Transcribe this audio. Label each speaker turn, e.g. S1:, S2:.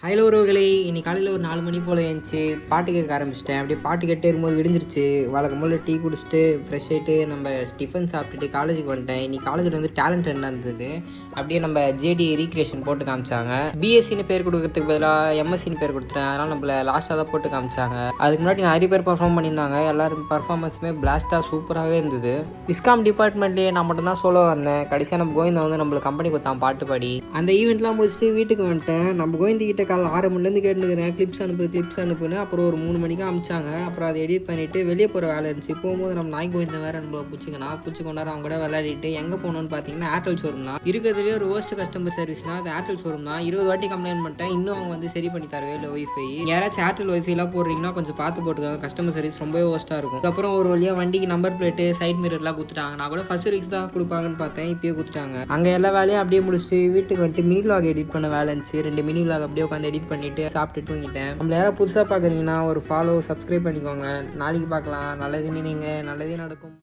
S1: Hello உறவுகளே, இன்னைக்கு காலையில் ஒரு 4 மணி போல் எழுந்துச்சு பாட்டு கேட்க ஆரம்பிச்சிட்டேன். அப்படியே பாட்டு கேட்டே இருக்கும்போது விடிஞ்சிருச்சு. வழக்கம் போல் டீ குடிச்சிட்டு ஃப்ரெஷ் ஆகிட்டு நம்ம டிஃபன் சாப்பிட்டுட்டு காலேஜுக்கு வந்துட்டேன். இன்னைக்கு காலேஜில் வந்து டேலண்ட் என்ன இருந்தது. அப்படியே நம்ம ஜேடி ரீக்ரியேஷன் போட்டு காமிச்சாங்க. பிஎஸ்சின்னு பேர் கொடுக்கறதுக்கு பதிலாக எம்எஸ்சின்னு பேர் கொடுத்துட்டேன். அதனால் நம்மள லாஸ்ட்டாக தான் போட்டு காமிச்சாங்க. அதுக்கு முன்னாடி நிறைய பேர் பர்ஃபார்ம் பண்ணியிருந்தாங்க. எல்லாரும் பர்ஃபார்மன்ஸுமே பிளாஸ்ட்டாக சூப்பராகவே இருந்தது. விஸ்காம் டிபார்ட்மெண்ட்லேயே நான் மட்டும்தான் சோலோ வந்தேன். கடைசியாக நம்ம கோவிந்தா வந்து நம்மளுக்கு கம்பெனி கொடுத்தான் பாட்டு பாடி. அந்த ஈவெண்ட்லாம் முடிச்சுட்டு வீட்டுக்கு வந்துட்டேன். நம்ம கோவிந்திக்கிட்ட காலைல 6 மணிலேருந்து கேட்டுக்கிறேன் கிளிப்ஸ் அனுப்புன்னு. அப்புறம் ஒரு 3 மணிக்கு அமிச்சாங்க. அப்புறம் அதை எடிட் பண்ணிவிட்டு வெளியே போகிற வேலை இருந்துச்சு. போகும்போது நம்ம நாய் கோவிந்த வேறு நம்மளை பிடிச்சி கொண்டாரு. அவங்க கூட விளையாடிட்டு எங்கே போகணுன்னு பார்த்தீங்கன்னா ஏர்டெல் ஷோரூம் தான். இருக்கிறதுலேயே ஒரு worst கஸ்டமர் சர்வீஸ்னால் அது ஏர்டெல் ஷோரூம் தான். 20 வாட்டி கம்ப்ளைண்ட் பண்ணிட்டேன். இன்னும் அவங்க வந்து சரி பண்ணி தரவே இல்லை ஒய்ஃபை. யாராச்சும் ஏர்டெல் ஒய்ஃபைலாம் போடுறீங்கன்னா கொஞ்சம் பார்த்து போட்டுக்காங்க. கஸ்டமர் சர்வீஸ் ரொம்பவே worst-ஆக இருக்கும். அதுக்கப்புறம் ஒரு வழியாக வண்டிக்கு நம்பர் பிளேட்டு சைட் மிரர்லாம் கொடுத்துட்டாங்க. நான் கூட ஃபர்ஸ்ட் சர்வீஸ் தான் கொடுப்பாங்கன்னு பார்த்தேன். இப்போயே கொடுத்துட்டாங்க. அங்கே எல்லா வேலையும் அப்படியே முடிச்சுட்டு வீட்டுக்கு வந்துட்டு மினி விலாக் எடிட் பண்ண வேலை இருந்துச்சு. 2 மினி விலாக் அப்படியே உட்காந்து எடிட் பண்ணிட்டு சாப்பிட்டு தூங்கிட்டேன். நம்மள யாராவது புதுசாக பார்க்குறீங்கன்னா ஒரு ஃபாலோ சப்ஸ்கிரைப் பண்ணிக்கோங்க. நாளைக்கு பார்க்கலாம். நல்லது நினைங்க, நல்லதே நடக்கும்.